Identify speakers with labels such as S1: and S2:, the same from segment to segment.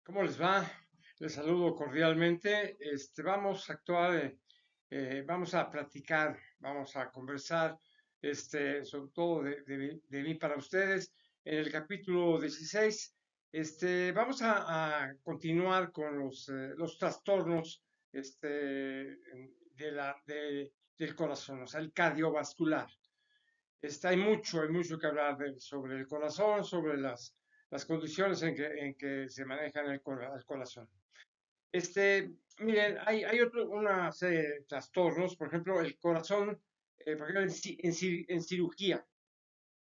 S1: ¿Cómo les va? Les saludo cordialmente. Vamos a platicar, vamos a conversar, sobre todo de mí para ustedes. En el capítulo 16, vamos a continuar con los trastornos, del corazón, o sea, el cardiovascular. Hay mucho que hablar sobre el corazón, sobre las condiciones en que se maneja el corazón. Miren, hay una serie de trastornos, por ejemplo, el corazón, por ejemplo, en cirugía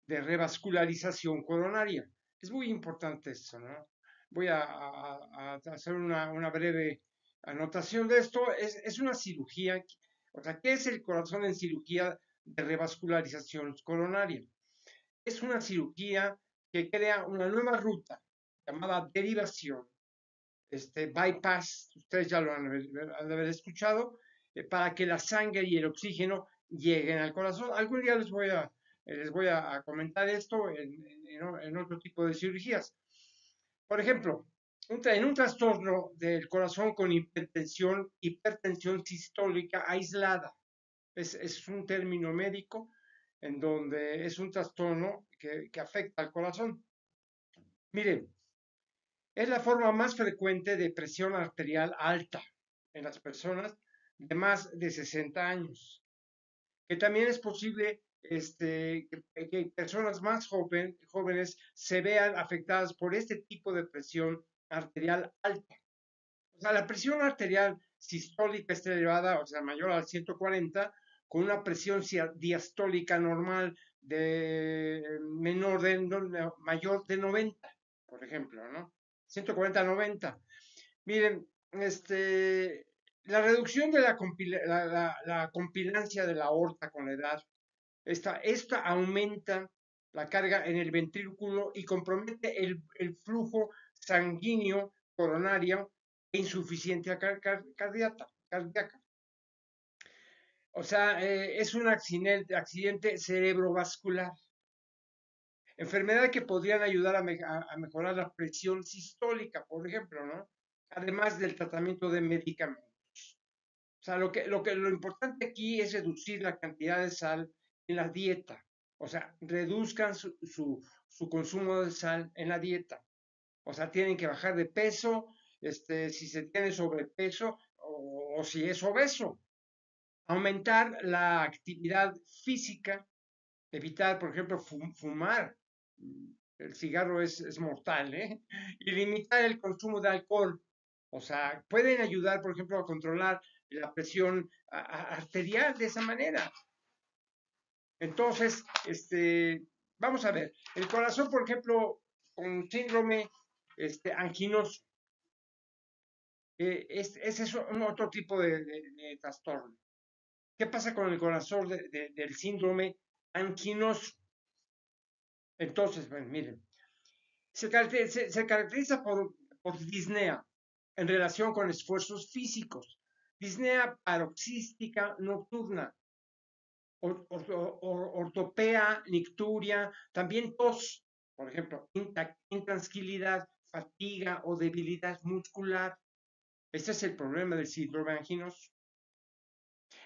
S1: de revascularización coronaria. Es muy importante esto, ¿no? Voy a hacer una breve anotación de esto. Es una cirugía, o sea, ¿qué es el corazón en cirugía de revascularización coronaria? Es una cirugía que crea una nueva ruta llamada derivación, bypass, ustedes ya lo han de haber escuchado, para que la sangre y el oxígeno lleguen al corazón. Algún día les voy a comentar esto en otro tipo de cirugías. Por ejemplo, en un trastorno del corazón con hipertensión sistólica aislada, es un término médico en donde es un trastorno que afecta al corazón. Miren, es la forma más frecuente de presión arterial alta en las personas de más de 60 años, que también es posible que personas más jóvenes se vean afectadas por este tipo de presión arterial alta. O sea, la presión arterial sistólica está elevada, o sea, mayor al 140, con una presión diastólica normal de mayor de 90, por ejemplo, ¿no? 140-90. Miren, la reducción de la compilancia de la aorta con la edad, esta aumenta la carga en el ventrículo y compromete el flujo sanguíneo coronario e insuficiencia cardíaca. O sea, es un accidente cerebrovascular. Enfermedad que podrían ayudar a mejorar la presión sistólica, por ejemplo, ¿no? Además del tratamiento de medicamentos. O sea, lo importante aquí es reducir la cantidad de sal en la dieta. O sea, reduzcan su consumo de sal en la dieta. O sea, tienen que bajar de peso, si se tiene sobrepeso o si es obeso. Aumentar la actividad física, evitar, por ejemplo, fumar. El cigarro es mortal, ¿eh? Y limitar el consumo de alcohol. O sea, pueden ayudar, por ejemplo, a controlar la presión arterial de esa manera. Entonces, vamos a ver, el corazón, por ejemplo, con síndrome anginoso, ese es un otro tipo de trastorno. ¿Qué pasa con el corazón del síndrome anginoso? Entonces, bueno, miren, se caracteriza por disnea en relación con esfuerzos físicos, disnea paroxística nocturna, ortopea, nicturia, también tos, por ejemplo, intranquilidad, fatiga o debilidad muscular. Este es el problema del síndrome anginoso.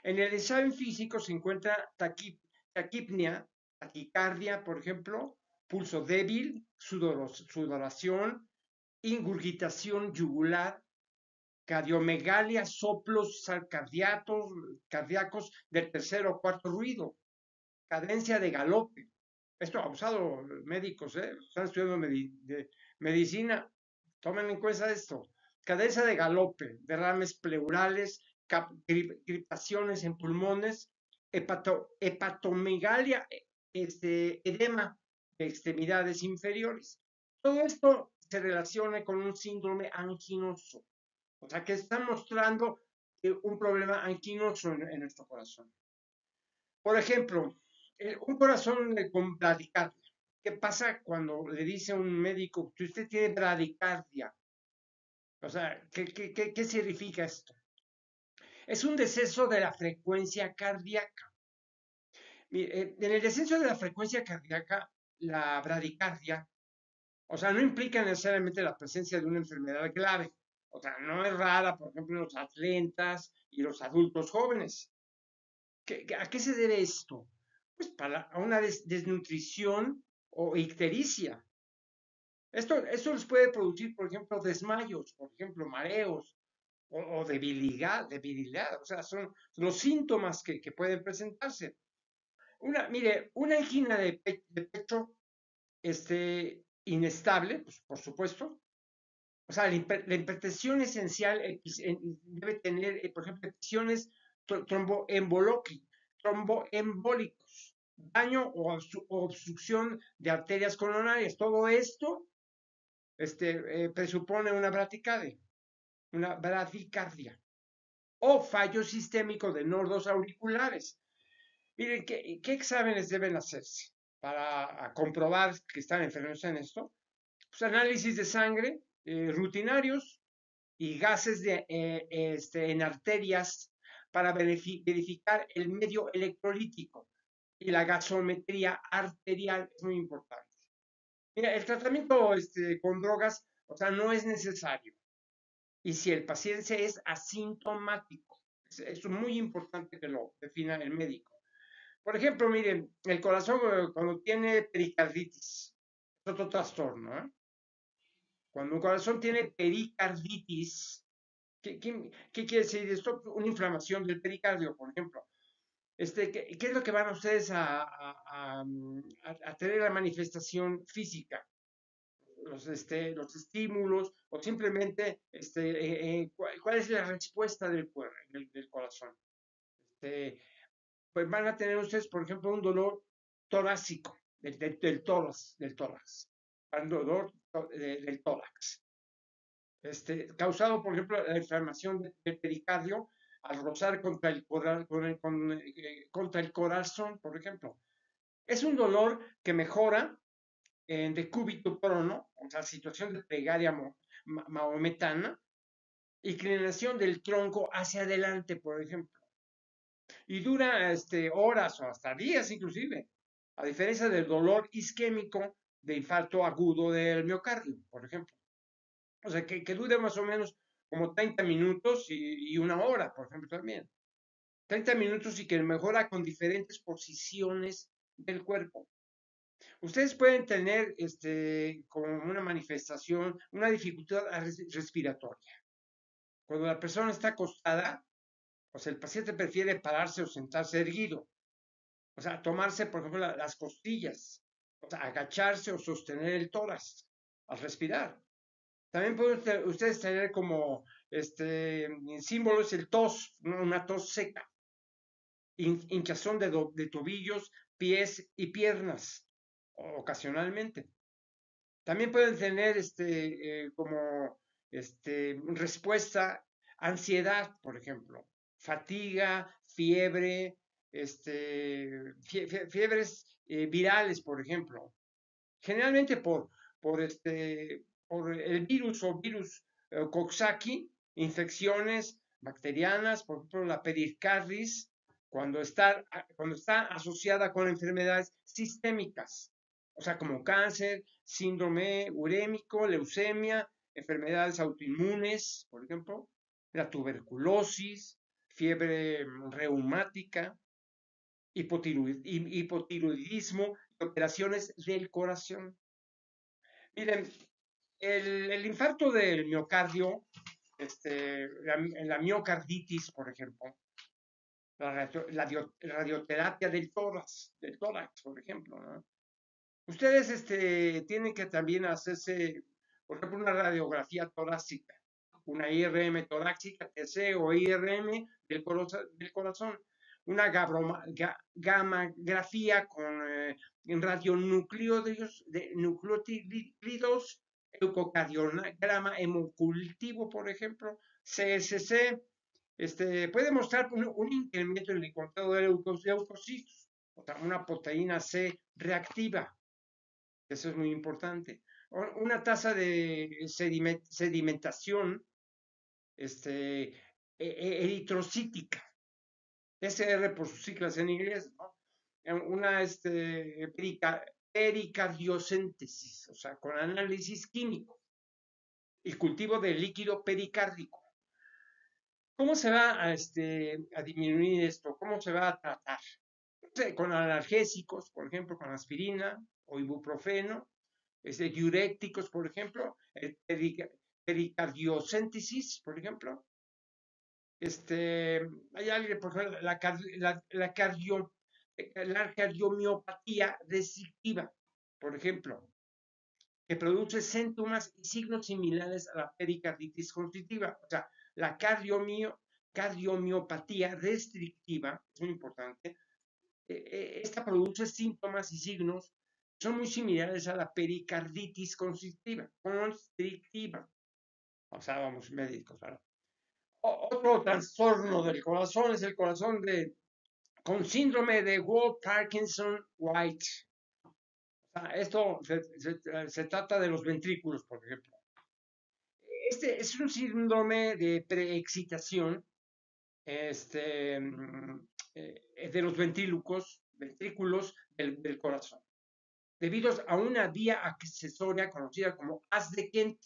S1: En el examen físico se encuentra taquipnia, taquicardia, por ejemplo, pulso débil, sudoración, ingurgitación yugular, cardiomegalia, soplos cardíacos del tercer o cuarto ruido, cadencia de galope. Esto ha usado médicos, están estudiando medicina, tomen en cuenta esto. Cadencia de galope, derrames pleurales, criptaciones en pulmones, hepatomegalia, edema de extremidades inferiores. Todo esto se relaciona con un síndrome anginoso, o sea que está mostrando un problema anquinoso en nuestro corazón. Por ejemplo, un corazón con bradicardia. ¿Qué pasa cuando le dice a un médico que usted tiene bradicardia? O sea, ¿qué significa esto? Es un descenso de la frecuencia cardíaca. En el descenso de la frecuencia cardíaca, la bradicardia O sea, no implica necesariamente la presencia de una enfermedad grave. O sea, no es rara, por ejemplo, en los atletas y los adultos jóvenes. ¿A qué se debe esto? Pues a una desnutrición o ictericia. Esto les puede producir, por ejemplo, desmayos, por ejemplo, mareos o debilidad. O sea, son los síntomas que pueden presentarse. Mire, una angina de pecho inestable, pues, por supuesto. O sea, la hipertensión esencial debe tener, por ejemplo, episiones tromboembólicos, daño o obstrucción de arterias coronarias. Todo esto presupone una bradicardia o fallo sistémico de nodos auriculares. Miren, ¿qué exámenes deben hacerse para comprobar que están enfermos en esto? Pues análisis de sangre rutinarios y gases en arterias para verificar el medio electrolítico y la gasometría arterial es muy importante. Mira, el tratamiento con drogas, o sea, no es necesario. Y si el paciente es asintomático, es muy importante que lo defina el médico. Por ejemplo, miren, el corazón cuando tiene pericarditis, es otro trastorno, ¿eh? Cuando un corazón tiene pericarditis, ¿qué quiere decir esto? Una inflamación del pericardio, por ejemplo. ¿Qué es lo que van ustedes a tener la manifestación física? Los estímulos o simplemente ¿cuál es la respuesta del corazón? Pues van a tener ustedes, por ejemplo, un dolor torácico, del tórax, un dolor del tórax, causado, por ejemplo, la inflamación del pericardio al rozar contra el corazón, por ejemplo. Es un dolor que mejora en decúbito prono, o sea, situación de plegaria maometana, inclinación del tronco hacia adelante, por ejemplo. Y dura horas o hasta días inclusive, a diferencia del dolor isquémico de infarto agudo del miocardio, por ejemplo. O sea, que dure más o menos como 30 minutos y una hora, por ejemplo, también. 30 minutos y que mejora con diferentes posiciones del cuerpo. Ustedes pueden tener como una manifestación, una dificultad respiratoria. Cuando la persona está acostada, o sea, el paciente prefiere pararse o sentarse erguido. O sea, tomarse, por ejemplo, las costillas. O sea, agacharse o sostener el tórax al respirar. También pueden ustedes tener como símbolos el tos, ¿no? Una tos seca, hinchazón de tobillos, pies y piernas, ocasionalmente. También pueden tener como respuesta, ansiedad, por ejemplo, fatiga, fiebre, fiebres virales, por ejemplo. Generalmente por el virus o virus Coxsackie, infecciones bacterianas, por ejemplo, la pericarditis, cuando está asociada con enfermedades sistémicas, o sea, como cáncer, síndrome urémico, leucemia, enfermedades autoinmunes, por ejemplo, la tuberculosis, fiebre reumática, hipotiroidismo, operaciones del corazón. Miren, el infarto del miocardio, la miocarditis, por ejemplo, la radioterapia del tórax, por ejemplo, ¿no? Ustedes tienen que también hacerse, por ejemplo, una radiografía torácica, una IRM torácica, TC o IRM del corazón, una gamografía con radionuclídeos, eucocardiograma hemocultivo, por ejemplo, CSC, puede mostrar un incremento en el conteo de leucocitos, o sea, una proteína C reactiva. Eso es muy importante. Una tasa de sedimentación eritrocítica, SR por sus siglas en inglés, ¿no? Una pericardiocentesis, o sea, con análisis químico, el cultivo del líquido pericárdico. ¿Cómo se va a disminuir esto? ¿Cómo se va a tratar? Con analgésicos, por ejemplo, con aspirina o ibuprofeno, diuréticos, por ejemplo, pericardiocentesis, por ejemplo. Hay alguien, por ejemplo, la cardiomiopatía restrictiva, por ejemplo, que produce síntomas y signos similares a la pericarditis constrictiva. O sea, la cardiomiopatía restrictiva, es muy importante, esta produce síntomas y signos que son muy similares a la pericarditis constrictiva. O sea, vamos, médicos, ¿verdad? Otro trastorno del corazón es el corazón con síndrome de Wolff-Parkinson-White. O sea, esto se trata de los ventrículos, por ejemplo. Este es un síndrome de preexcitación de los ventrículos del corazón, debido a una vía accesoria conocida como haz de Kent,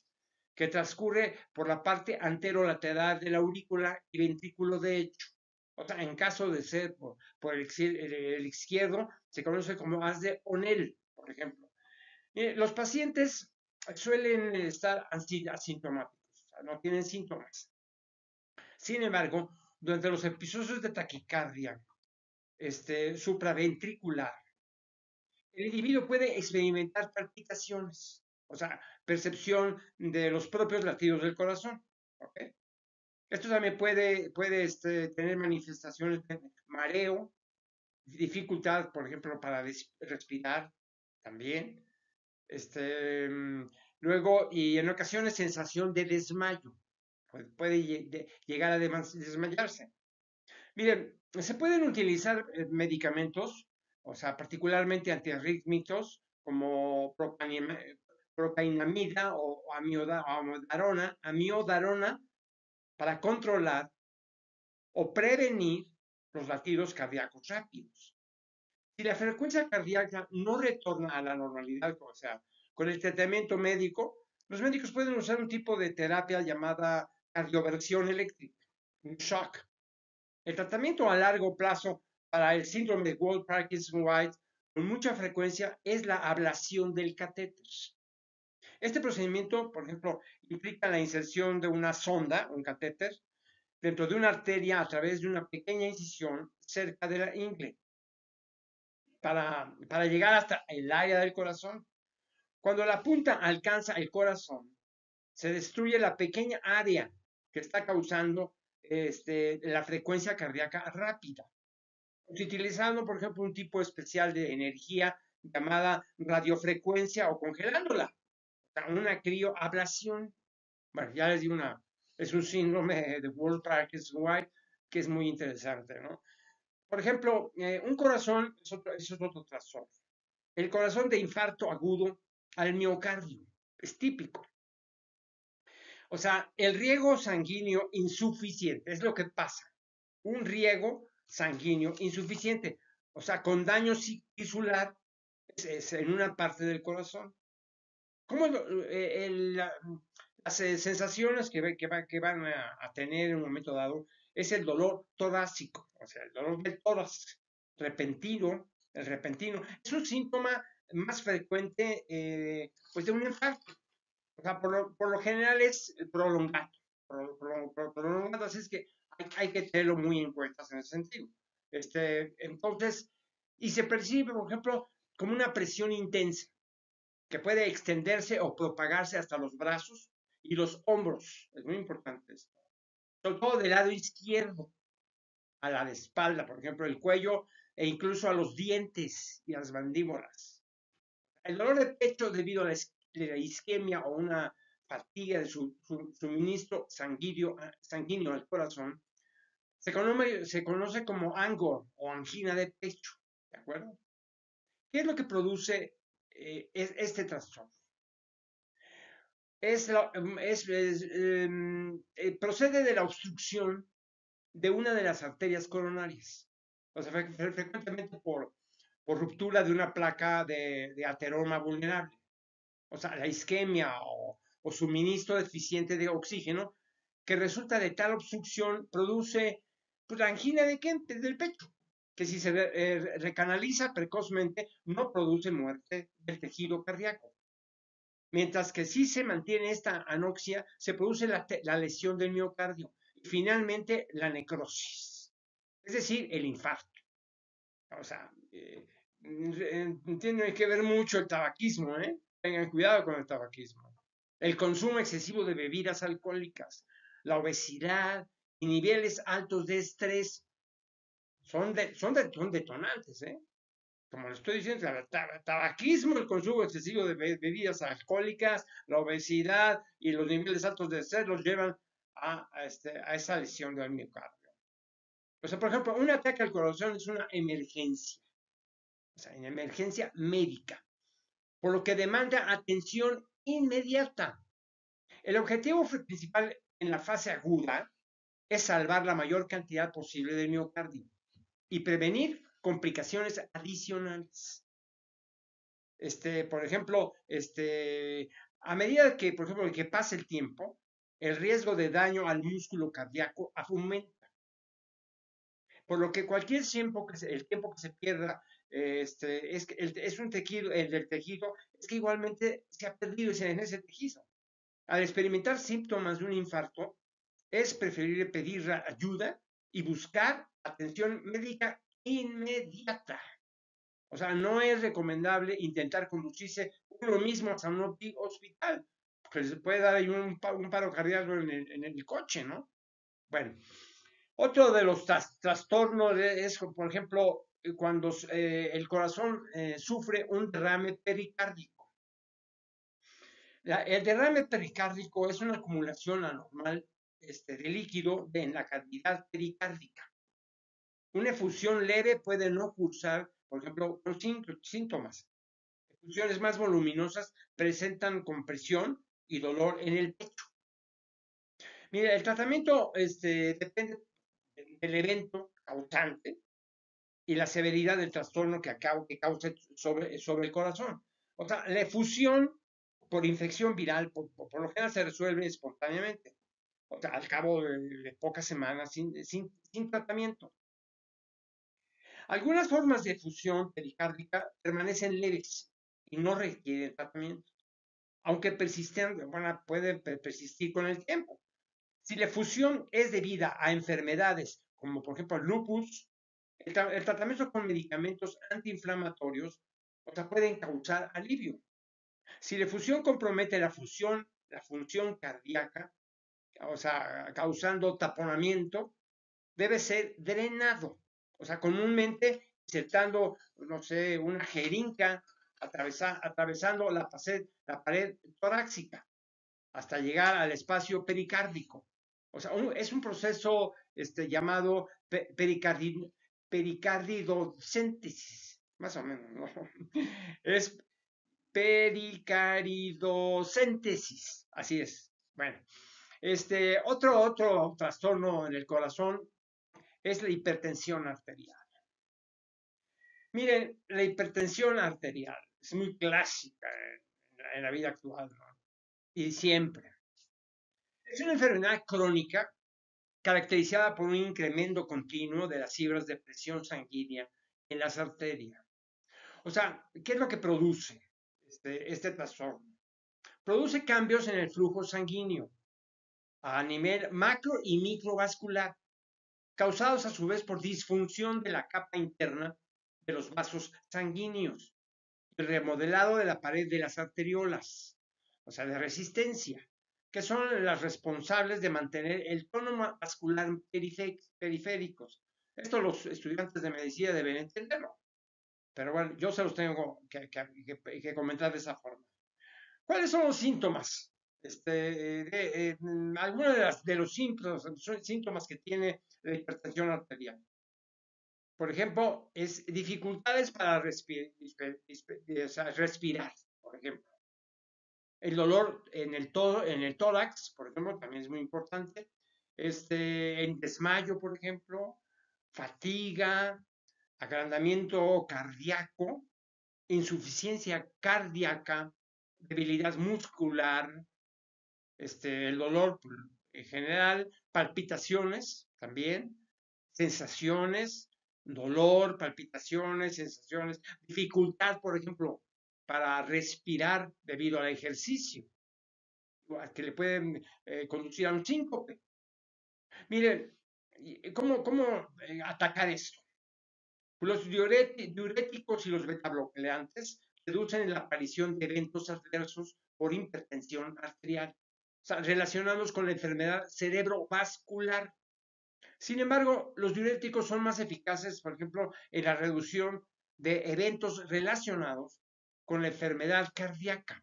S1: que transcurre por la parte anterolateral de la aurícula y ventrículo derecho. O sea, en caso de ser por el izquierdo, se conoce como haz de O'Neill, por ejemplo. Los pacientes suelen estar asintomáticos, o sea, no tienen síntomas. Sin embargo, durante los episodios de taquicardia supraventricular, el individuo puede experimentar palpitaciones, o sea, percepción de los propios latidos del corazón. ¿Okay? Esto también puede tener manifestaciones de mareo, dificultad, por ejemplo, para respirar también. Luego, y en ocasiones, sensación de desmayo. Puede llegar a desmayarse. Miren, se pueden utilizar medicamentos, o sea, particularmente antiarrítmicos, como propainamida o amiodarona, para controlar o prevenir los latidos cardíacos rápidos. Si la frecuencia cardíaca no retorna a la normalidad, o sea, con el tratamiento médico, los médicos pueden usar un tipo de terapia llamada cardioversión eléctrica, un shock. El tratamiento a largo plazo para el síndrome de Wolff-Parkinson-White con mucha frecuencia es la ablación del catéter. Este procedimiento, por ejemplo, implica la inserción de una sonda, un catéter, dentro de una arteria a través de una pequeña incisión cerca de la ingle para llegar hasta el área del corazón. Cuando la punta alcanza el corazón, se destruye la pequeña área que está causando la frecuencia cardíaca rápida, utilizando, por ejemplo, un tipo especial de energía llamada radiofrecuencia o congelándola, una crioablación. Bueno, ya les digo es un síndrome de Wolff-Parkinson-White que es muy interesante, ¿no? Por ejemplo, un corazón es otro trastorno. El corazón de infarto agudo al miocardio es típico. O sea, el riego sanguíneo insuficiente es lo que pasa. Un riego sanguíneo insuficiente, o sea, con daño tisular es en una parte del corazón. ¿Cómo las sensaciones que van a tener en un momento dado es el dolor torácico, o sea, el dolor del tórax repentino, el repentino, es un síntoma más frecuente pues de un infarto. O sea, por lo general es prolongado, prolongado, así es que hay que tenerlo muy en cuenta en ese sentido. Entonces, y se percibe, por ejemplo, como una presión intensa que puede extenderse o propagarse hasta los brazos y los hombros. Es muy importante esto. Sobre todo del lado izquierdo, a la de espalda, por ejemplo, el cuello e incluso a los dientes y a las mandíbulas. El dolor de pecho debido a la isquemia o una fatiga de su suministro sanguíneo al corazón se conoce como angor o angina de pecho. ¿De acuerdo? ¿Qué es lo que produce este trastorno? Procede de la obstrucción de una de las arterias coronarias. O sea, frecuentemente por o ruptura de una placa de ateroma vulnerable. O sea, la isquemia o suministro deficiente de oxígeno que resulta de tal obstrucción produce pues, la angina del pecho, que si se recanaliza precozmente no produce muerte del tejido cardíaco. Mientras que si se mantiene esta anoxia, se produce la lesión del miocardio y finalmente la necrosis, es decir, el infarto. O sea, tiene que ver mucho el tabaquismo, ¿eh? Tengan cuidado con el tabaquismo. El consumo excesivo de bebidas alcohólicas, la obesidad y niveles altos de estrés son detonantes, ¿eh? Como le estoy diciendo, el tabaquismo, el consumo excesivo de bebidas alcohólicas, la obesidad y los niveles altos de estrés los llevan a esa lesión del miocardio. O sea, por ejemplo, un ataque al corazón es una emergencia, o sea, en emergencia médica, por lo que demanda atención inmediata. El objetivo principal en la fase aguda es salvar la mayor cantidad posible del miocardio y prevenir complicaciones adicionales. Por ejemplo, a medida que, por ejemplo, que pasa el tiempo, el riesgo de daño al músculo cardíaco aumenta. Por lo que cualquier tiempo el tiempo que se pierda es un tejido, el del tejido, es que igualmente se ha perdido en ese tejido. Al experimentar síntomas de un infarto, es preferible pedir ayuda y buscar atención médica inmediata. O sea, no es recomendable intentar conducirse uno mismo hasta un hospital, porque se puede dar ahí un paro cardíaco en el coche, ¿no? Bueno, otro de los trastornos es, por ejemplo, cuando el corazón sufre un derrame pericárdico. El derrame pericárdico es una acumulación anormal de líquido en la cavidad pericárdica. Una efusión leve puede no cursar, por ejemplo, con síntomas. Efusiones más voluminosas presentan compresión y dolor en el pecho. Mira, el tratamiento depende del evento causante y la severidad del trastorno que cause sobre el corazón. O sea, la efusión por infección viral por lo general se resuelve espontáneamente, o sea, al cabo de pocas semanas sin tratamiento. Algunas formas de efusión pericárdica permanecen leves y no requieren tratamiento, aunque pueden persistir con el tiempo. Si la efusión es debida a enfermedades como por ejemplo el lupus, el tratamiento con medicamentos antiinflamatorios pueden causar alivio. Si la efusión compromete la función cardíaca, o sea, causando taponamiento, debe ser drenado. O sea, comúnmente insertando, no sé, una jeringa atravesando la pared torácica hasta llegar al espacio pericárdico. O sea, es un proceso llamado pericardidocéntesis, más o menos, ¿no? Es pericaridocéntesis, así es. Bueno, otro trastorno en el corazón es la hipertensión arterial. Miren, la hipertensión arterial es muy clásica en la vida actual, ¿no? Y siempre. Es una enfermedad crónica caracterizada por un incremento continuo de las cifras de presión sanguínea en las arterias. O sea, ¿qué es lo que produce este trastorno? Produce cambios en el flujo sanguíneo a nivel macro y microvascular, causados a su vez por disfunción de la capa interna de los vasos sanguíneos, el remodelado de la pared de las arteriolas, o sea, de resistencia, que son las responsables de mantener el tono vascular periféricos. Esto los estudiantes de medicina deben entenderlo, pero bueno, yo se los tengo que comentar de esa forma. ¿Cuáles son los síntomas? Algunos de los síntomas que tiene la hipertensión arterial. Por ejemplo, es dificultades para respirar, por ejemplo. El dolor en el tórax, por ejemplo, también es muy importante. En desmayo, por ejemplo, fatiga, agrandamiento cardíaco, insuficiencia cardíaca, debilidad muscular, el dolor en general, palpitaciones también, sensaciones, dolor, palpitaciones, sensaciones, dificultad, por ejemplo, para respirar debido al ejercicio, que le pueden conducir a un síncope. Miren, ¿cómo atacar esto? Los diuréticos y los betabloqueantes reducen la aparición de eventos adversos por hipertensión arterial, o sea, relacionados con la enfermedad cerebrovascular. Sin embargo, los diuréticos son más eficaces, por ejemplo, en la reducción de eventos relacionados con la enfermedad cardíaca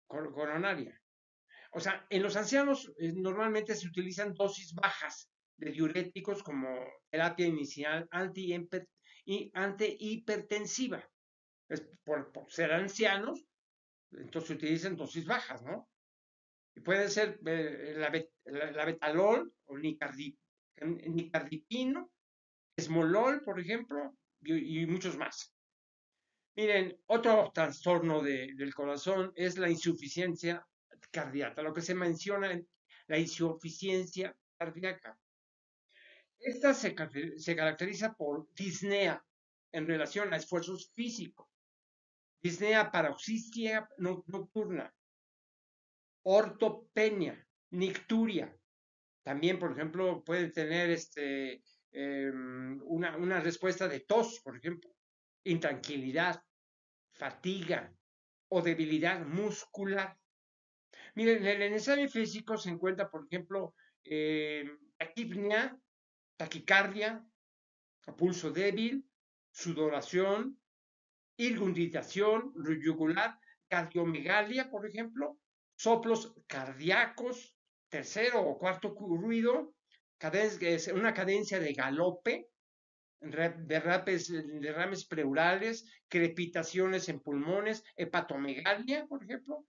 S1: coronaria. O sea, en los ancianos normalmente se utilizan dosis bajas de diuréticos como terapia inicial antihipertensiva. Por ser ancianos, entonces se utilizan dosis bajas, ¿no? Y pueden ser la betalol o nicardipino, esmolol, por ejemplo, y muchos más. Miren, otro trastorno del corazón es la insuficiencia cardíaca, lo que se menciona en la insuficiencia cardíaca. Esta se caracteriza por disnea en relación a esfuerzos físicos, disnea paroxística nocturna, ortopenia, nicturia. También, por ejemplo, puede tener una respuesta de tos, por ejemplo, intranquilidad, fatiga o debilidad muscular. Miren, en el examen físico se encuentra, por ejemplo, taquipnea, taquicardia, pulso débil, sudoración, irgunditación yugular, cardiomegalia, por ejemplo, soplos cardíacos, tercero o cuarto ruido, una cadencia de galope, derrames pleurales, crepitaciones en pulmones, hepatomegalia, por ejemplo,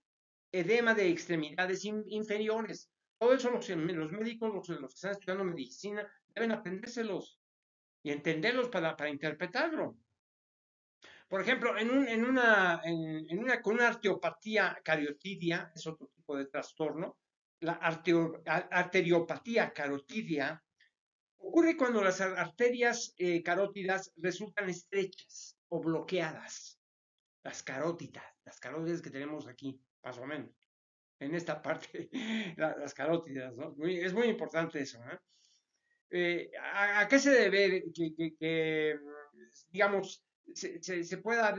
S1: edema de extremidades inferiores. Todo eso los médicos, los que están estudiando medicina, deben aprendérselos y entenderlos para interpretarlo. Por ejemplo, con una arteriopatía carotidia, es otro tipo de trastorno, la arteriopatía carotidia ocurre cuando las arterias carótidas resultan estrechas o bloqueadas. Las carótidas que tenemos aquí, más o menos, en esta parte, las carótidas, ¿no? Es muy importante eso, ¿eh? ¿A qué se debe que digamos, se pueda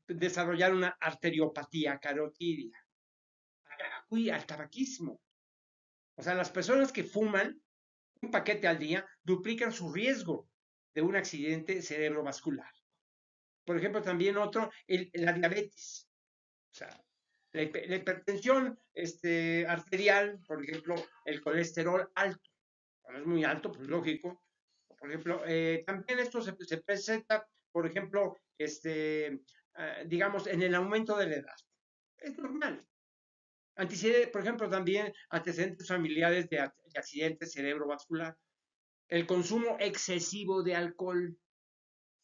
S1: desarrollar una arteriopatía carotidia? Al tabaquismo. O sea, las personas que fuman un paquete al día duplican su riesgo de un accidente cerebrovascular. Por ejemplo, también la diabetes. O sea, la hipertensión arterial, por ejemplo, el colesterol alto. Cuando es muy alto, pues lógico. Por ejemplo, también esto se presenta, por ejemplo, digamos, en el aumento de la edad. Es normal. Por ejemplo, también antecedentes familiares de accidentes cerebrovascular. El consumo excesivo de alcohol,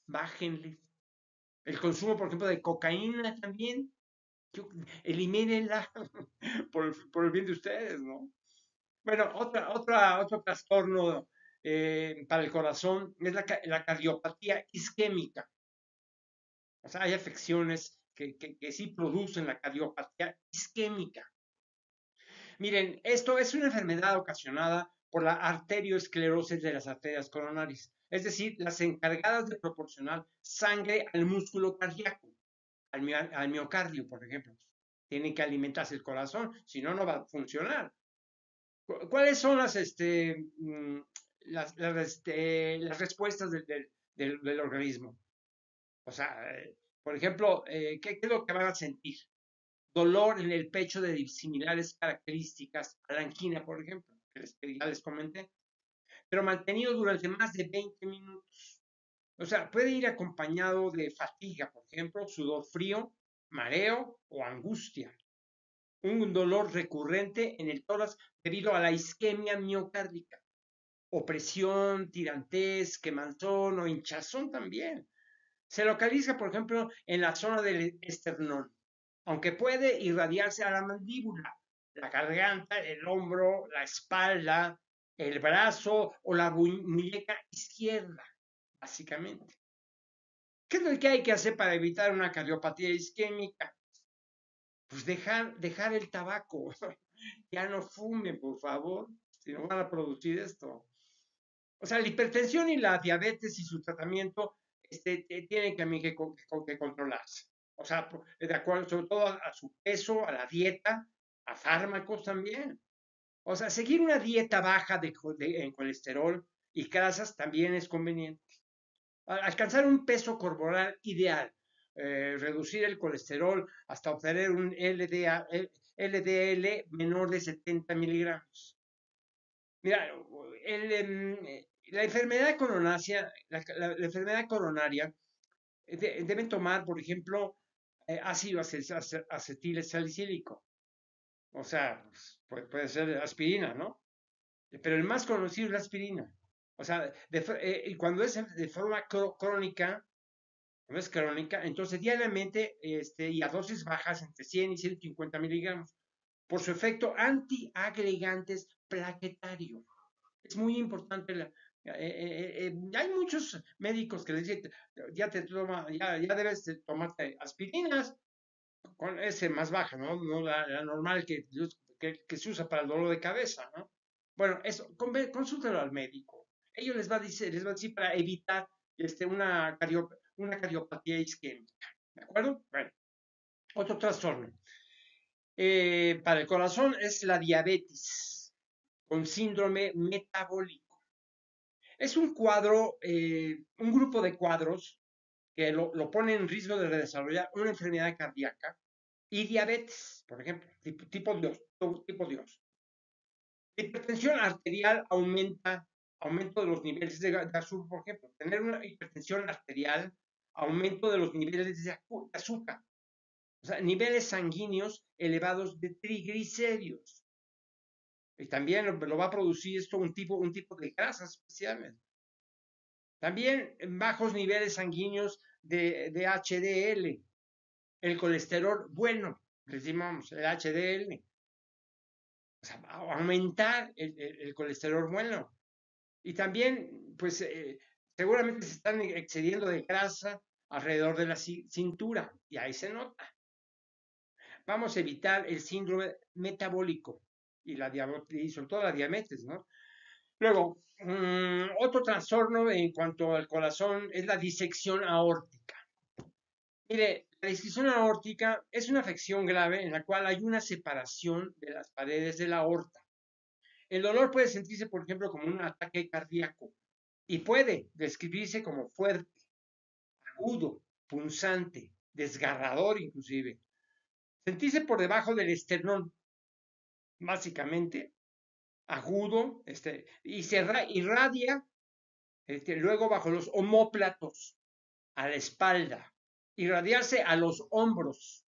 S1: bájenle. El consumo, por ejemplo, de cocaína también, elimínenla por el bien de ustedes, ¿no? Bueno, otro trastorno para el corazón es la cardiopatía isquémica. O sea, hay afecciones que sí producen la cardiopatía isquémica. Miren, esto es una enfermedad ocasionada por la arteriosclerosis de las arterias coronarias, es decir, las encargadas de proporcionar sangre al músculo cardíaco, al miocardio, por ejemplo. Tienen que alimentarse el corazón, si no, no va a funcionar. ¿Cuáles son las respuestas del organismo? O sea, por ejemplo, ¿qué es lo que van a sentir? Dolor en el pecho de similares características a la angina, por ejemplo, que ya les comenté, pero mantenido durante más de 20 minutos. O sea, puede ir acompañado de fatiga, por ejemplo, sudor frío, mareo o angustia. Un dolor recurrente en el tórax debido a la isquemia miocárdica. opresión, tirantez, quemazón o hinchazón también. Se localiza, por ejemplo, en la zona del esternón, aunque puede irradiarse a la mandíbula, la garganta, el hombro, la espalda, el brazo o la muñeca izquierda, básicamente. ¿Qué es lo que hay que hacer para evitar una cardiopatía isquémica? Pues dejar el tabaco. Ya no fume, por favor, si no van a producir esto. O sea, la hipertensión y la diabetes y su tratamiento tienen que controlarse. O sea, de acuerdo sobre todo a su peso, a la dieta, a fármacos también. O sea, seguir una dieta baja en colesterol y grasas también es conveniente. Alcanzar un peso corporal ideal, reducir el colesterol hasta obtener un LDL menor de 70 miligramos. Mira, la enfermedad coronaria, la enfermedad coronaria deben tomar, por ejemplo, ácido acetil salicílico. O sea, puede ser aspirina, ¿no? Pero el más conocido es la aspirina. O sea, y cuando es de forma crónica, no es crónica, entonces diariamente y a dosis bajas entre 100 y 150 miligramos, por su efecto antiagregantes plaquetario. Es muy importante. Hay muchos médicos que le dicen, ya debes de tomarte aspirinas con ese más baja, ¿no? No la normal que se usa para el dolor de cabeza, ¿no? Bueno, eso, consúltelo al médico. Ellos les va a decir para evitar una cardiopatía isquémica. ¿De acuerdo? Bueno, otro trastorno. Para el corazón es la diabetes con síndrome metabólico. Es un grupo de cuadros que lo pone en riesgo de desarrollar una enfermedad cardíaca y diabetes, por ejemplo, tipo 2. La hipertensión arterial aumento de los niveles de azúcar, por ejemplo. Tener una hipertensión arterial, aumento de los niveles de azúcar. O sea, niveles sanguíneos elevados de triglicéridos. Y también lo va a producir esto un tipo de grasas especialmente. También bajos niveles sanguíneos de HDL, el colesterol bueno, decimos el HDL. O sea, aumentar el colesterol bueno. Y también, pues, seguramente se están excediendo de grasa alrededor de la cintura, y ahí se nota. Vamos a evitar el síndrome metabólico y sobre todo la diabetes, ¿no? Luego, otro trastorno en cuanto al corazón es la disección aórtica. Mire, la disección aórtica es una afección grave en la cual hay una separación de las paredes de la aorta. El dolor puede sentirse, por ejemplo, como un ataque cardíaco y puede describirse como fuerte, agudo, punzante, desgarrador inclusive. Sentirse por debajo del esternón, básicamente, agudo, y se irradia luego bajo los omóplatos, a la espalda, irradiarse a los hombros,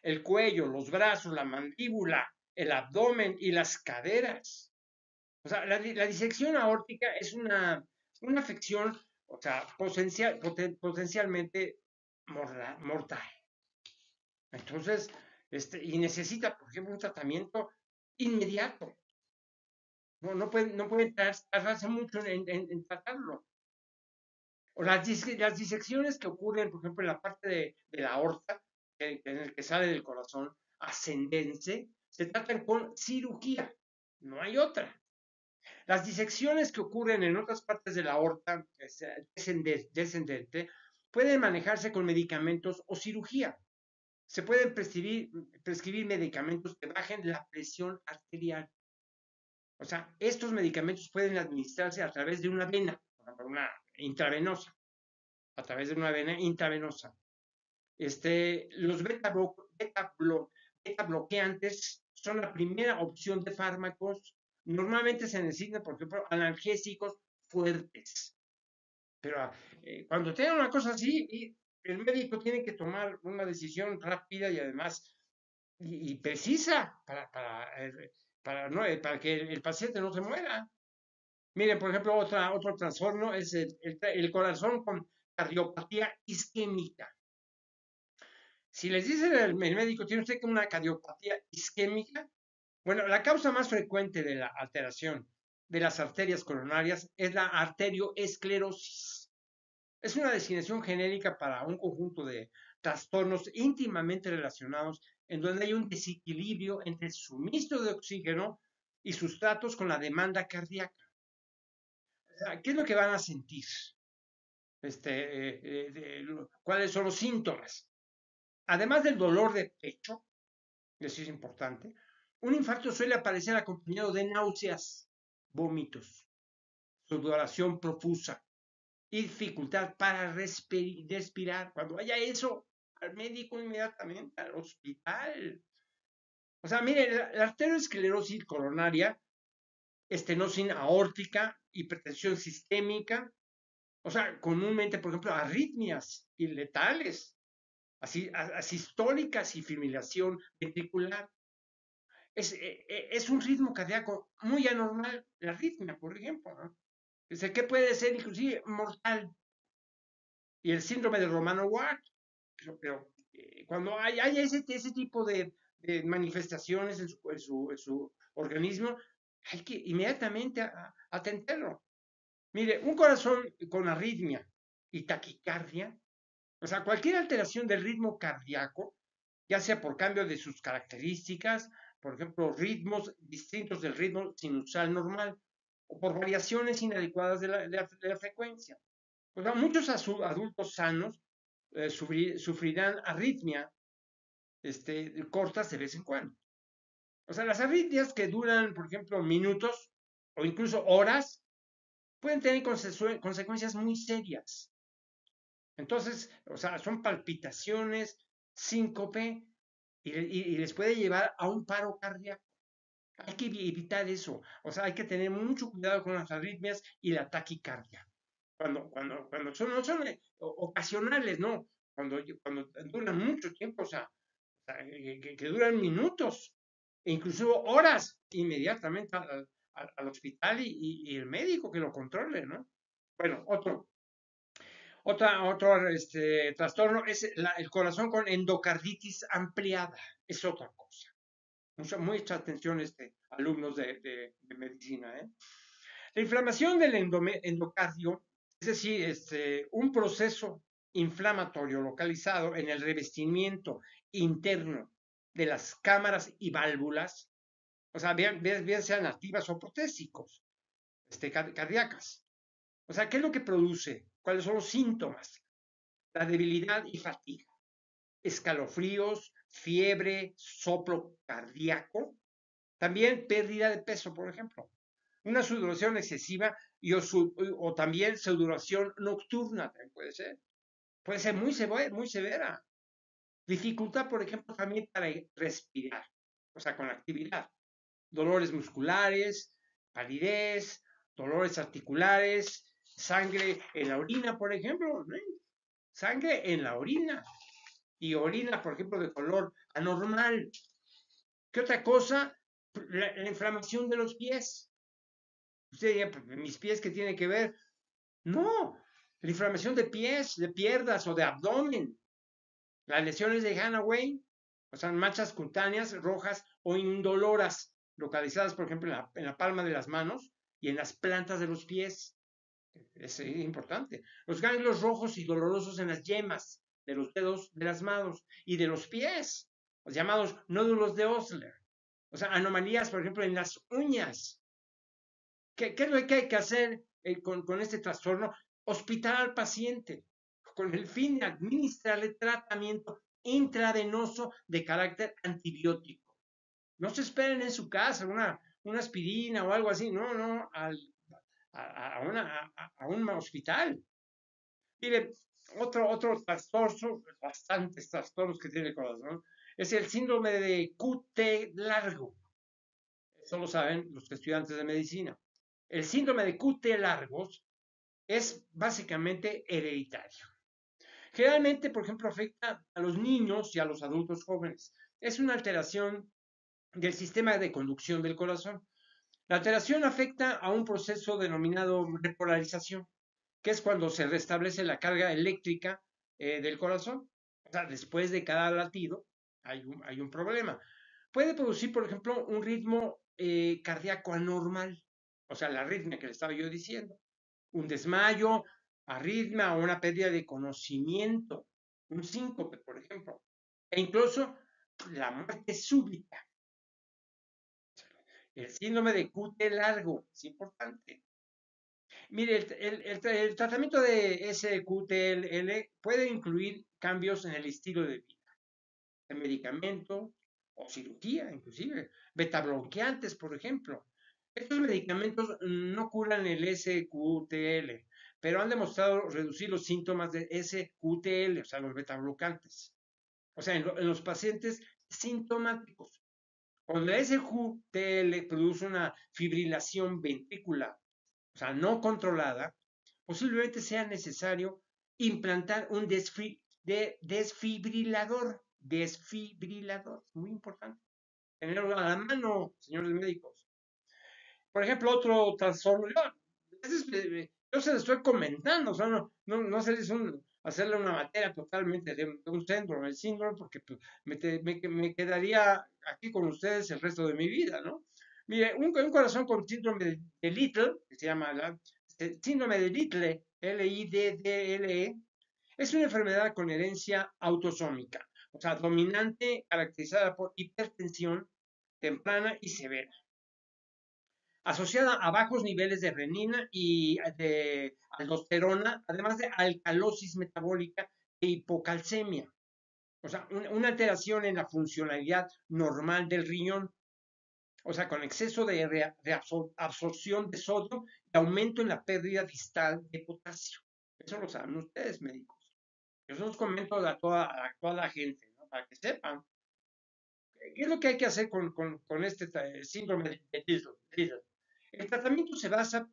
S1: el cuello, los brazos, la mandíbula, el abdomen y las caderas. O sea, la disección aórtica es una afección, o sea, potencialmente mortal. Entonces, y necesita, por ejemplo, un tratamiento inmediato. No puede tardarse mucho en tratarlo. O las disecciones que ocurren, por ejemplo, en la parte de la aorta, en el que sale del corazón, ascendente, se tratan con cirugía. No hay otra. Las disecciones que ocurren en otras partes de la aorta descendente pueden manejarse con medicamentos o cirugía. Se pueden prescribir medicamentos que bajen la presión arterial. O sea, estos medicamentos pueden administrarse a través de una vena, una intravenosa, a través de una vena intravenosa. Los beta bloqueantes son la primera opción de fármacos. Normalmente se necesitan, por ejemplo, analgésicos fuertes. Pero cuando tengan una cosa así, el médico tiene que tomar una decisión rápida y además y precisa para que el paciente no se muera. Miren, por ejemplo, otro trastorno es el corazón con cardiopatía isquémica. Si les dice el médico, tiene usted una cardiopatía isquémica, bueno, la causa más frecuente de la alteración de las arterias coronarias es la arterioesclerosis. Es una designación genérica para un conjunto de trastornos íntimamente relacionados en donde hay un desequilibrio entre el suministro de oxígeno y sustratos con la demanda cardíaca. O sea, ¿qué es lo que van a sentir? ¿Cuáles son los síntomas? Además del dolor de pecho, eso es importante, un infarto suele aparecer acompañado de náuseas, vómitos, sudoración profusa y dificultad para respirar. Cuando haya eso, al médico inmediatamente, al hospital. O sea, mire, la arteriosclerosis coronaria, estenosis aórtica, hipertensión sistémica, o sea, comúnmente, por ejemplo, arritmias y letales, asistólicas y fibrilación ventricular. Es un ritmo cardíaco muy anormal, la arritmia, por ejemplo, ¿no? Que puede ser inclusive mortal. Y el síndrome de Romano-Ward, cuando hay ese tipo de manifestaciones en su organismo, hay que inmediatamente atenderlo. Mire, un corazón con arritmia y taquicardia, o sea, cualquier alteración del ritmo cardíaco, ya sea por cambio de sus características, por ejemplo, ritmos distintos del ritmo sinusal normal, o por variaciones inadecuadas de la frecuencia. O sea, muchos adultos sanos sufrirán arritmia cortas de vez en cuando. O sea, las arritmias que duran, por ejemplo, minutos o incluso horas, pueden tener consecuencias muy serias. Entonces, o sea, son palpitaciones, síncope, y les puede llevar a un paro cardíaco. Hay que evitar eso. O sea, hay que tener mucho cuidado con las arritmias y la taquicardia. Cuando no son ocasionales, ¿no? Cuando duran mucho tiempo, o sea, que duran minutos, e incluso horas, inmediatamente al hospital y el médico que lo controle, ¿no? Bueno, otro trastorno es el corazón con endocarditis ampliada, es otra cosa. Mucha atención, alumnos de medicina, ¿eh? La inflamación del endocardio, es decir, un proceso inflamatorio localizado en el revestimiento interno de las cámaras y válvulas, o sea, bien sean activas o protésicos, cardíacas. O sea, ¿qué es lo que produce? ¿Cuáles son los síntomas? La debilidad y fatiga, escalofríos, fiebre, soplo cardíaco, también pérdida de peso, por ejemplo, una sudoración excesiva o también sudoración nocturna, también puede ser muy severa. Dificultad, por ejemplo, también para respirar, o sea, con la actividad. Dolores musculares, palidez, dolores articulares, sangre en la orina, por ejemplo, ¿no? Sangre en la orina y orina, por ejemplo, de color anormal. ¿Qué otra cosa? La inflamación de los pies. Usted diría, ¿mis pies qué tiene que ver? No, la inflamación de pies, de piernas o de abdomen. Las lesiones de Hanaway, o sea, manchas cutáneas rojas o indoloras, localizadas, por ejemplo, en la palma de las manos y en las plantas de los pies. Es importante. Los ganglios rojos y dolorosos en las yemas de los dedos de las manos y de los pies, los llamados nódulos de Osler. O sea, anomalías, por ejemplo, en las uñas. ¿Qué es lo que hay que hacer con este trastorno? Hospitalar al paciente con el fin de administrarle tratamiento intravenoso de carácter antibiótico. No se esperen en su casa una aspirina o algo así, no, a un hospital. Mire, otro trastorno, bastantes trastornos que tiene el corazón, es el síndrome de QT largo. Eso lo saben los estudiantes de medicina. El síndrome de QT largos es básicamente hereditario. Generalmente, por ejemplo, afecta a los niños y a los adultos jóvenes. Es una alteración del sistema de conducción del corazón. La alteración afecta a un proceso denominado repolarización, que es cuando se restablece la carga eléctrica del corazón. O sea, después de cada latido hay un problema. Puede producir, por ejemplo, un ritmo cardíaco anormal, o sea, la arritmia que le estaba yo diciendo, un desmayo, arritmia o una pérdida de conocimiento, un síncope, por ejemplo, e incluso la muerte súbita. El síndrome de QT largo es importante. Mire, el tratamiento de SQTL puede incluir cambios en el estilo de vida, el medicamento o cirugía, inclusive, betabloqueantes, por ejemplo. Estos medicamentos no curan el SQTL, pero han demostrado reducir los síntomas de SQTL, o sea, los betabloqueantes. O sea, en los pacientes sintomáticos. Cuando el SQTL produce una fibrilación ventricular, o sea, no controlada, posiblemente sea necesario implantar un desfibrilador. Desfibrilador, muy importante. Tenerlo a la mano, señores médicos. Por ejemplo, otro trastorno, yo se lo estoy comentando, o sea, no hacerles hacerle una materia totalmente de un síndrome, el síndrome, porque pues, me quedaría aquí con ustedes el resto de mi vida, ¿no? Mire, un corazón con síndrome de Little, que se llama síndrome de Little, Liddle, es una enfermedad con herencia autosómica, o sea, dominante, caracterizada por hipertensión temprana y severa, asociada a bajos niveles de renina y de aldosterona, además de alcalosis metabólica e hipocalcemia. O sea, una alteración en la funcionalidad normal del riñón, o sea, con exceso de absorción de sodio y aumento en la pérdida distal de potasio. Eso lo saben ustedes, médicos. Yo se los comento a toda la gente, ¿no? Para que sepan. ¿Qué es lo que hay que hacer con este síndrome de Liddle? El tratamiento se basa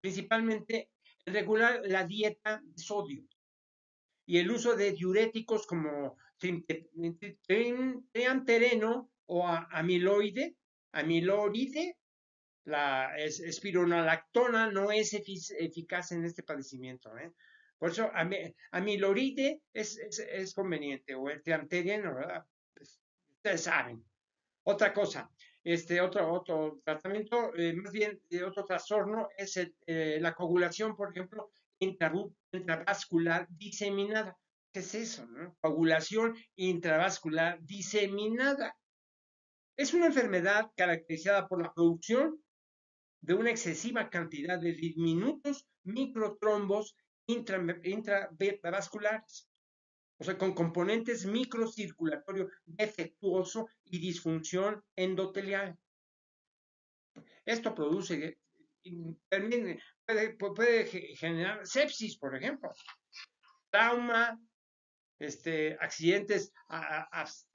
S1: principalmente en regular la dieta de sodio y el uso de diuréticos como triamtereno o amiloide. La espironolactona no es eficaz en este padecimiento. Por eso amiloride es conveniente, o el triamtereno, ¿verdad? Pues, ustedes saben. Otra cosa, otro tratamiento, más bien otro trastorno, es la coagulación, por ejemplo, intravascular diseminada. ¿Qué es eso? ¿No? Coagulación intravascular diseminada. Es una enfermedad caracterizada por la producción de una excesiva cantidad de diminutos microtrombos intravasculares, o sea, con componentes microcirculatorio defectuoso y disfunción endotelial. Esto produce, también puede generar sepsis, por ejemplo, trauma, accidentes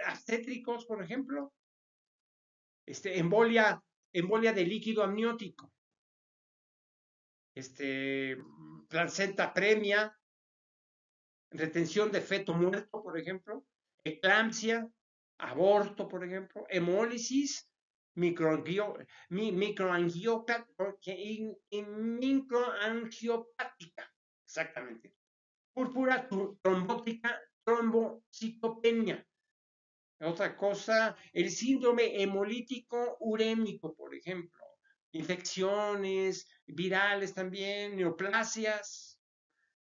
S1: obstétricos, por ejemplo, embolia de líquido amniótico, placenta premia, retención de feto muerto, por ejemplo, eclampsia, aborto, por ejemplo, hemólisis, microangiopática, exactamente, púrpura trombótica, trombocitopenia. Otra cosa, el síndrome hemolítico urémico, por ejemplo, infecciones virales también, neoplasias,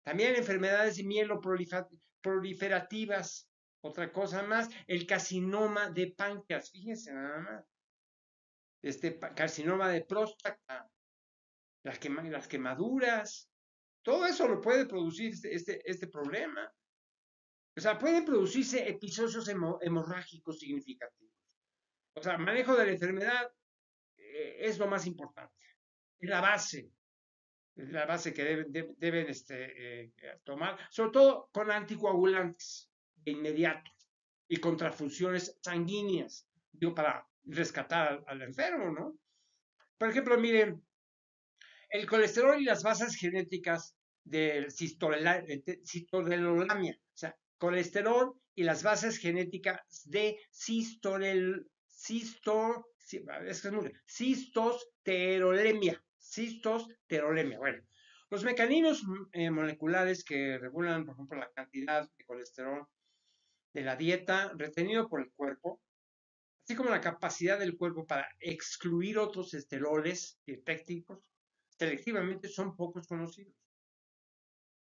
S1: también enfermedades mieloproliferativas. Otra cosa más, el carcinoma de páncreas, fíjense nada más. Carcinoma de próstata, las quemaduras, todo eso lo puede producir este problema. O sea, pueden producirse episodios hemorrágicos significativos. O sea, manejo de la enfermedad es lo más importante. Es la base que deben tomar, sobre todo con anticoagulantes de inmediato y con transfusiones sanguíneas, digo, para rescatar al enfermo, ¿no? Por ejemplo, miren, el colesterol y las bases genéticas del cistolelolamia, o sea, colesterol y las bases genéticas de Sí, es que es muy, cistosterolemia. Bueno, los mecanismos moleculares que regulan, por ejemplo, la cantidad de colesterol de la dieta retenido por el cuerpo, así como la capacidad del cuerpo para excluir otros esteroles dietéticos, selectivamente son pocos conocidos.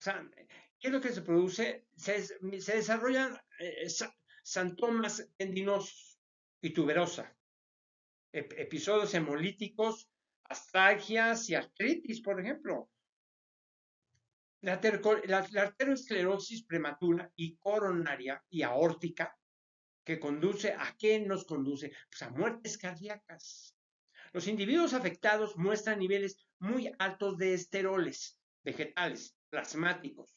S1: O sea, ¿qué es lo que se produce? Se desarrollan santomas tendinosos y tuberosa, episodios hemolíticos, astralgias y artritis, por ejemplo. La arteriosclerosis prematura y coronaria y aórtica, que conduce a qué nos conduce? Pues a muertes cardíacas. Los individuos afectados muestran niveles muy altos de esteroles vegetales, plasmáticos,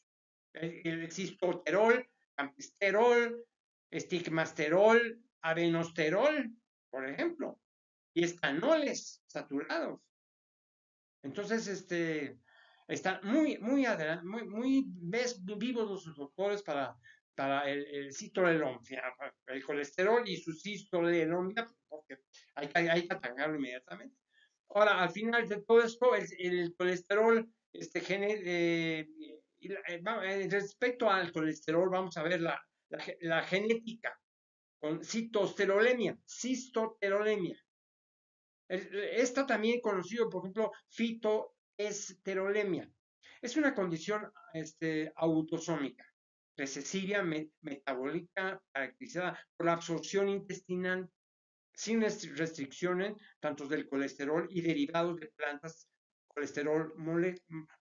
S1: el cistosterol, campisterol, estigmasterol, avenosterol, por ejemplo, y estanoles saturados. Entonces, están muy adelante, muy vivos los doctores para el cistolenomia, el colesterol y su cistolenomia, porque hay que atacarlo inmediatamente. Ahora, al final de todo esto, el colesterol, respecto al colesterol, vamos a ver la genética con cistosterolemia. Esta también conocido, por ejemplo, fitoesterolemia. Es una condición autosómica, recesiva, metabólica, caracterizada por la absorción intestinal sin restricciones, tanto del colesterol y derivados de plantas, colesterol,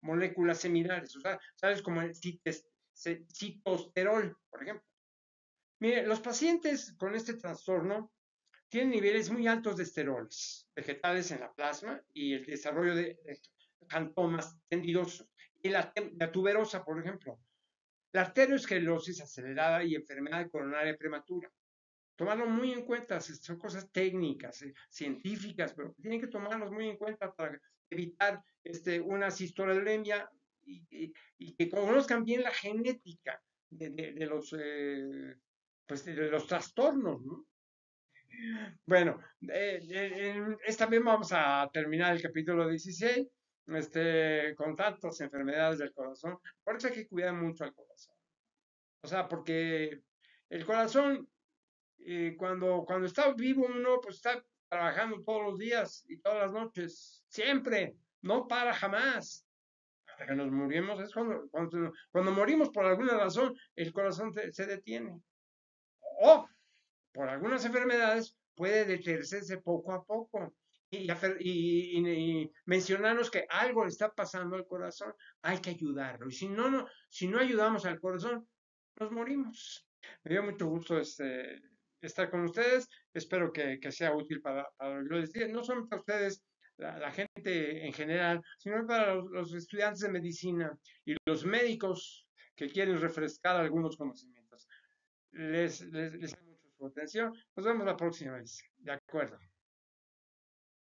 S1: moléculas similares, o sea, ¿sabes? Como el citosterol, por ejemplo. Mire, los pacientes con este trastorno tienen niveles muy altos de esteroles vegetales en la plasma y el desarrollo de cantomas tendidosos. Y la tuberosa, por ejemplo, la arteriosclerosis acelerada y enfermedad coronaria prematura. Tomarlo muy en cuenta, son cosas técnicas, científicas, pero tienen que tomarlos muy en cuenta para evitar una cistolemia y que conozcan bien la genética de los, pues de los trastornos, ¿no? Bueno, esta vez vamos a terminar el capítulo 16, con tantas enfermedades del corazón. Por eso hay que cuidar mucho al corazón. O sea, porque el corazón, cuando está vivo uno, pues está trabajando todos los días y todas las noches, siempre, no para jamás. Hasta que nos morimos, es cuando morimos por alguna razón, el corazón se detiene. O por algunas enfermedades puede detenerse poco a poco. Y mencionarnos que algo le está pasando al corazón, hay que ayudarlo. Y si no ayudamos al corazón, nos morimos. Me dio mucho gusto estar con ustedes. Espero que sea útil para lo que les digo. No solo para ustedes, la gente en general, sino para los estudiantes de medicina y los médicos que quieren refrescar algunos conocimientos. Les mucho su atención. Nos vemos la próxima vez. De acuerdo.